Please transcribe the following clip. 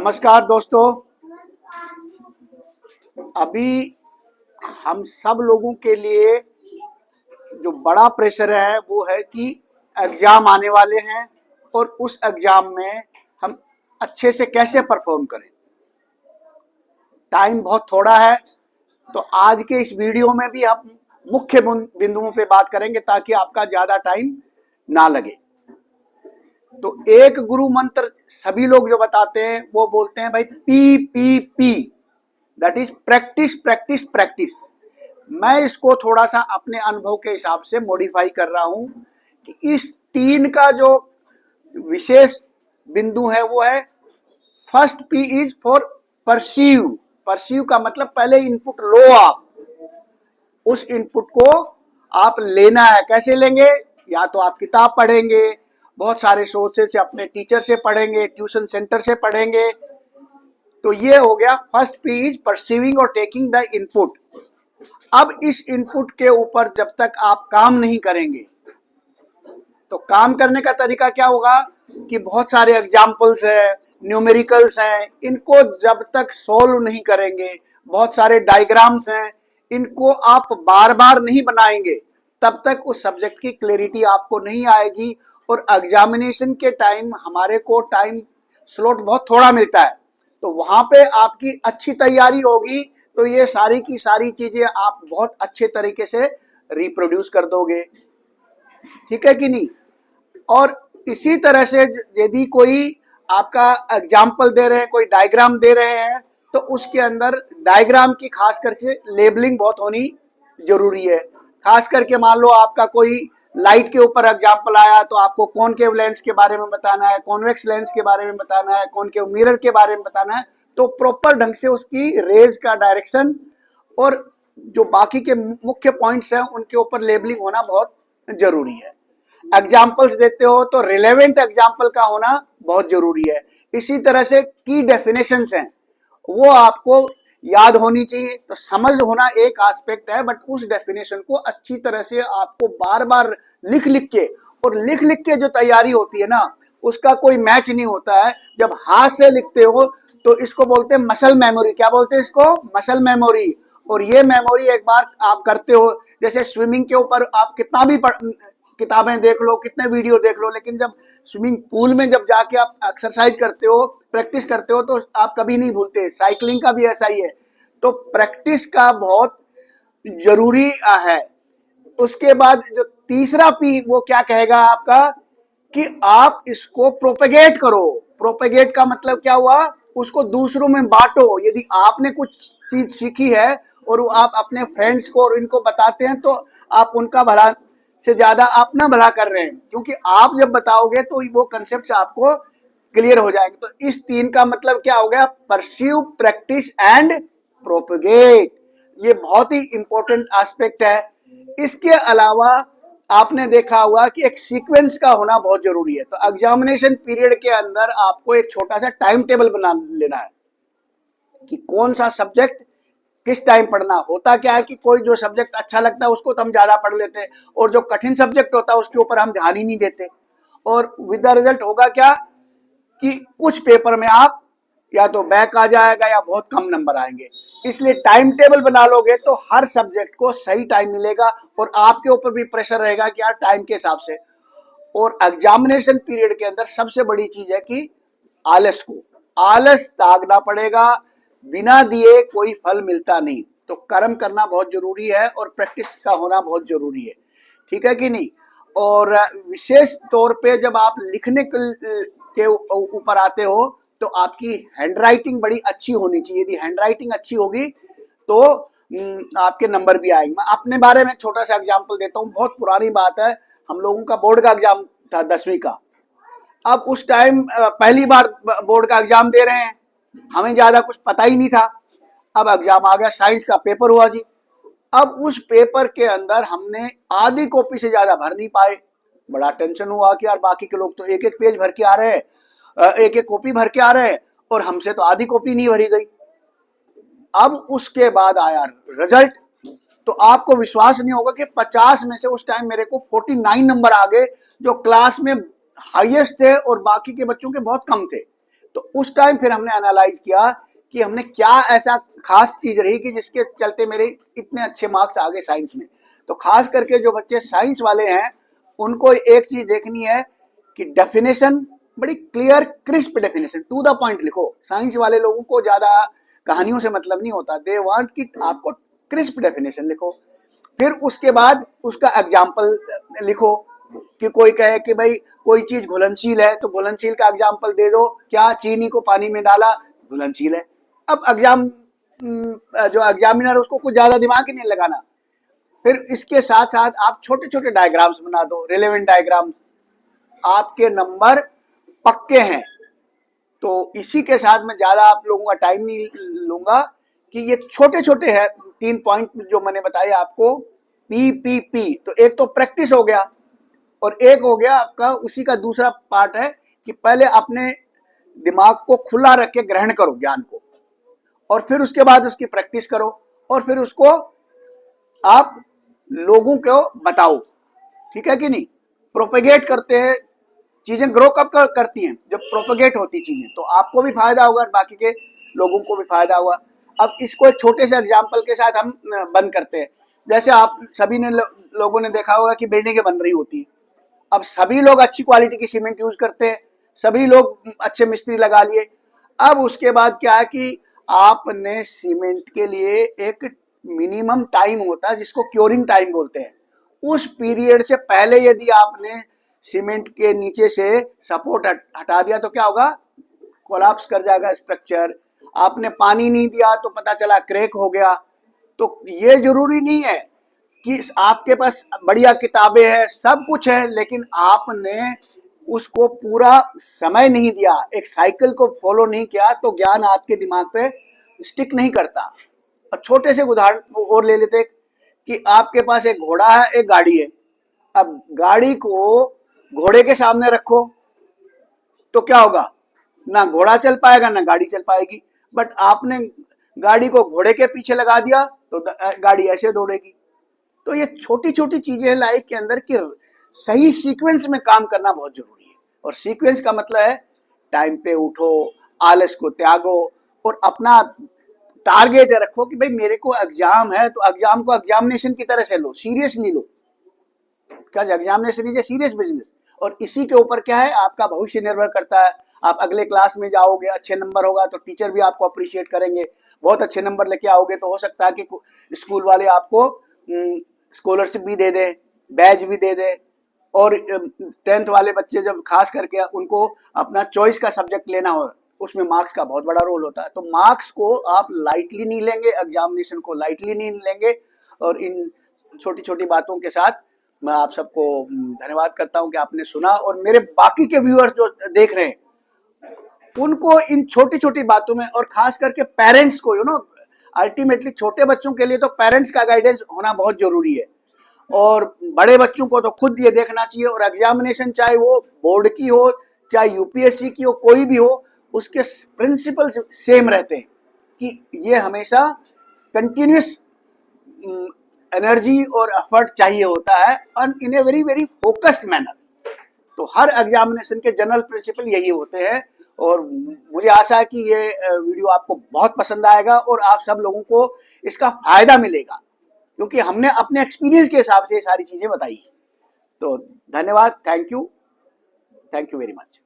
नमस्कार दोस्तों। अभी हम सब लोगों के लिए जो बड़ा प्रेशर है वो है कि एग्जाम आने वाले हैं और उस एग्जाम में हम अच्छे से कैसे परफॉर्म करें। टाइम बहुत थोड़ा है, तो आज के इस वीडियो में भी हम मुख्य बिंदुओं पे बात करेंगे ताकि आपका ज्यादा टाइम ना लगे। तो एक गुरु मंत्र सभी लोग जो बताते हैं वो बोलते हैं भाई PPP, that is practice practice practice. मैं इसको थोड़ा सा अपने अनुभव के हिसाब से मॉडिफाई कर रहा हूं कि इस 3 का जो विशेष बिंदु है वो है first P is for perceive. Perceive का मतलब पहले इनपुट लो, आप उस इनपुट को आप लेना है। कैसे लेंगे? या तो आप किताब पढ़ेंगे, बहुत सारे सोर्सेस से, अपने टीचर से पढ़ेंगे, ट्यूशन सेंटर से पढ़ेंगे। तो ये हो गया फर्स्ट P इज परसीविंग और टेकिंग द इनपुट। अब इस इनपुट के ऊपर जब तक आप काम नहीं करेंगे तो काम करने का तरीका क्या होगा कि बहुत सारे एग्जाम्पल्स हैं, न्यूमेरिकल्स हैं, इनको जब तक सॉल्व नहीं करेंगे, बहुत सारे डायग्राम्स हैं, इनको आप बार बार नहीं बनाएंगे, तब तक उस सब्जेक्ट की क्लैरिटी आपको नहीं आएगी। और एग्जामिनेशन के टाइम हमारे को टाइम स्लॉट बहुत थोड़ा मिलता है, तो वहां पे आपकी अच्छी तैयारी होगी तो ये सारी की सारी चीजें आप बहुत अच्छे तरीके से रिप्रोड्यूस कर दोगे। ठीक है कि नहीं? और इसी तरह से यदि कोई आपका एग्जाम्पल दे रहे हैं, कोई डायग्राम दे रहे हैं, तो उसके अंदर डायग्राम की खास करके लेबलिंग बहुत होनी जरूरी है। खास करके मान लो आपका कोई लाइट के ऊपर एग्जाम्पल आया तो आपको कॉनकेव लेंस के बारे में बताना है, कॉन्वेक्स लेंस के बारे में बताना है, कॉनकेव मिरर के बारे में बताना है, तो प्रॉपर ढंग से उसकी रेज का डायरेक्शन और जो बाकी के मुख्य पॉइंट्स हैं उनके ऊपर लेबलिंग होना बहुत जरूरी है। एग्जाम्पल्स देते हो तो रिलेवेंट एग्जाम्पल का होना बहुत जरूरी है। इसी तरह से की डेफिनेशंस हैं वो आपको याद होनी चाहिए। तो समझ होना एक एस्पेक्ट है, बट उस डेफिनेशन को अच्छी तरह से आपको बार बार लिख लिख के, और लिख लिख के जो तैयारी होती है ना उसका कोई मैच नहीं होता है। जब हाथ से लिखते हो तो इसको बोलते हैं मसल मेमोरी। क्या बोलते हैं इसको? Muscle memory. और ये मेमोरी एक बार आप करते हो, जैसे स्विमिंग के ऊपर आप कितना भी किताबें देख लो, कितने वीडियो देख लो, लेकिन जब स्विमिंग पूल में जब जाके आप एक्सरसाइज करते हो, प्रैक्टिस करते हो, तो आप कभी नहीं भूलते। साइकिलिंग का भी ऐसा ही है। तो प्रैक्टिस का बहुत जरूरी है। उसके बाद जो तीसरा P वो क्या कहेगा आपका कि आप इसको प्रोपेगेट करो। प्रोपेगेट का मतलब क्या हुआ? उसको दूसरों में बांटो। यदि आपने कुछ चीज सीखी है और वो आप अपने फ्रेंड्स को और इनको बताते हैं तो आप उनका भला से ज्यादा अपना भला कर रहे हैं, क्योंकि आप जब बताओगे तो वो कंसेप्ट आपको क्लियर हो जाएंगे। तो इस 3 का मतलब क्या हो गया? Pursue, practice and propagate. ये बहुत ही इंपॉर्टेंट एस्पेक्ट है। इसके अलावा आपने देखा होगा कि एक सीक्वेंस का होना बहुत जरूरी है। तो एग्जामिनेशन पीरियड के अंदर आपको एक छोटा सा टाइम टेबल बना लेना है कि कौन सा सब्जेक्ट किस टाइम पढ़ना। होता क्या है कि कोई जो सब्जेक्ट अच्छा लगता है उसको तो हम ज्यादा पढ़ लेते हैं, और जो कठिन सब्जेक्ट होता है उसके ऊपर हम ध्यान ही नहीं देते, और विद द रिजल्ट होगा क्या कि कुछ पेपर में आप या तो बैक आ जाएगा या बहुत कम नंबर आएंगे। इसलिए टाइम टेबल बना लोगे तो हर सब्जेक्ट को सही टाइम मिलेगा और आपके ऊपर भी प्रेशर रहेगा कि यार टाइम के हिसाब से। और एग्जामिनेशन पीरियड के अंदर सबसे बड़ी चीज है कि आलस त्यागना पड़ेगा। बिना दिए कोई फल मिलता नहीं, तो कर्म करना बहुत जरूरी है और प्रैक्टिस का होना बहुत जरूरी है। ठीक है कि नहीं? और विशेष तौर पे जब आप लिखने के ऊपर आते हो तो आपकी हैंडराइटिंग बड़ी अच्छी होनी चाहिए। यदि हैंडराइटिंग अच्छी होगी तो आपके नंबर भी आएंगे। मैं अपने बारे में छोटा सा एग्जांपल देता हूँ। बहुत पुरानी बात है, हम लोगों का बोर्ड का एग्जाम था 10वीं का। अब उस टाइम पहली बार बोर्ड का एग्जाम दे रहे हैं, हमें ज्यादा कुछ पता ही नहीं था। अब एग्जाम आ गया, साइंस का पेपर हुआ जी। अब उस पेपर के अंदर हमने आधी कॉपी से ज्यादा भर नहीं पाए। बड़ा टेंशन हुआ कि यार बाकी के लोग तो एक एक पेज भर के आ रहे हैं, एक एक कॉपी भर के आ रहे हैं, और हमसे तो आधी कॉपी नहीं भरी गई। अब उसके बाद आया रिजल्ट, तो आपको विश्वास नहीं होगा कि 50 में से उस टाइम मेरे को 49 नंबर आ गए, जो क्लास में हाईएस्ट थे और बाकी के बच्चों के बहुत कम थे। तो उस टाइम फिर हमने एनालाइज किया कि हमने क्या ऐसा खास चीज रही कि जिसके चलते मेरे इतने अच्छे मार्क्स आ गए साइंस में। तो खास करके जो बच्चे साइंस वाले हैं उनको एक चीज देखनी है कि डेफिनेशन बड़ी clear crisp definition, to the point लिखो। साइंस वाले लोगों को ज्यादा कहानियों से मतलब नहीं होता, दे वांट कि आपको क्रिस्प डेफिनेशन लिखो। फिर उसके बाद उसका एग्जाम्पल लिखो कि कोई कहे कि भाई कोई चीज घुलनशील है तो घुलनशील का एग्जाम्पल दे दो, क्या चीनी को पानी में डाला घुलनशील है। अब जो एग्जामिनर उसको कुछ ज्यादा दिमाग ही नहीं लगाना। फिर इसके साथ साथ आप छोटे छोटे डायग्राम्स बना दो, रिलेवेंट डायग्राम्स, आपके नंबर पक्के हैं। तो इसी के साथ मैं ज्यादा आप लोगों का टाइम नहीं लूंगा कि ये छोटे छोटे हैं 3 पॉइंट जो मैंने बताए आपको, PPP। तो एक तो प्रैक्टिस हो गया और एक हो गया आपका उसी का दूसरा पार्ट है कि पहले अपने दिमाग को खुला रख के ग्रहण करो ज्ञान को, और फिर उसके बाद उसकी प्रैक्टिस करो, और फिर उसको आप लोगों को बताओ। ठीक है कि नहीं? प्रोपेगेट करते हैं चीजें, ग्रो कब करती हैं? जब प्रोपेगेट होती चीजें, तो आपको भी फायदा होगा और बाकी के लोगों को भी फायदा होगा। अब इसको एक छोटे से एग्जाम्पल के साथ हम बंद करते हैं। जैसे आप सभी ने लोगों ने देखा होगा कि बिल्डिंगें बन रही होती है। अब सभी लोग अच्छी क्वालिटी की सीमेंट यूज करते हैं, सभी लोग अच्छे मिस्त्री लगा लिए। अब उसके बाद क्या है कि आपने सीमेंट के लिए एक मिनिमम टाइम होता है जिसको क्योरिंग टाइम बोलते हैं। उस पीरियड से पहले यदि आपने सीमेंट के नीचे से सपोर्ट हटा दिया तो क्या होगा? कोलैप्स कर जाएगा स्ट्रक्चर। आपने पानी नहीं दिया तो पता चला क्रैक हो गया। तो ये जरूरी नहीं है कि आपके पास बढ़िया किताबें हैं, सब कुछ है, लेकिन आपने उसको पूरा समय नहीं दिया, एक साइकिल को फॉलो नहीं किया, तो ज्ञान आपके दिमाग पे स्टिक नहीं करता। और छोटे से उदाहरण और ले लेते कि आपके पास एक घोड़ा है, एक गाड़ी है। अब गाड़ी को घोड़े के सामने रखो तो क्या होगा? ना घोड़ा चल पाएगा ना गाड़ी चल पाएगी। बट आपने गाड़ी को घोड़े के पीछे लगा दिया तो गाड़ी ऐसे दौड़ेगी। तो ये छोटी छोटी चीजें लाइफ के अंदर कि सही सीक्वेंस में काम करना बहुत जरूरी है। और सीक्वेंस का मतलब है टाइम पे उठो, आलस को त्यागो, और अपना टारगेट रखो कि भाई मेरे को एग्जाम है तो एग्जाम को एग्जामिनेशन की तरह से लो, सीरियसली लो। Because examination is a serious business. और इसी के ऊपर क्या है, आपका भविष्य निर्भर करता है। आप अगले क्लास में जाओगे, अच्छे नंबर होगा तो टीचर भी आपको अप्रिशिएट करेंगे। बहुत अच्छे नंबर लेके आओगे तो हो सकता है कि स्कूल वाले आपको स्कॉलरशिप भी दे दें, बैच भी दे दें। और 10th वाले बच्चे जब खास करके उनको अपना चॉइस का सब्जेक्ट लेना हो, उसमें मार्क्स का बहुत बड़ा रोल होता है। तो मार्क्स को आप लाइटली नहीं लेंगे, एग्जामिनेशन को लाइटली नहीं लेंगे। और इन छोटी छोटी बातों के साथ मैं आप सबको धन्यवाद करता हूं कि आपने सुना। और मेरे बाकी के व्यूअर्स जो देख रहे हैं उनको इन छोटी छोटी बातों में, और खास करके पेरेंट्स को, अल्टीमेटली छोटे बच्चों के लिए तो पेरेंट्स का गाइडेंस होना बहुत जरूरी है। और बड़े बच्चों को तो खुद ये देखना चाहिए। और एग्जामिनेशन चाहे वो बोर्ड की हो, चाहे यूपीएससी की हो, कोई भी हो, उसके प्रिंसिपल सेम रहते हैं कि ये हमेशा कंटिन्यूस एनर्जी और एफर्ट चाहिए होता है, और in a very very focused manner. तो हर एग्जामिनेशन के जनरल प्रिंसिपल यही होते हैं। और मुझे आशा है कि ये वीडियो आपको बहुत पसंद आएगा और आप सब लोगों को इसका फायदा मिलेगा, क्योंकि हमने अपने एक्सपीरियंस के हिसाब से ये सारी चीजें बताई। तो धन्यवाद, थैंक यू वेरी मच।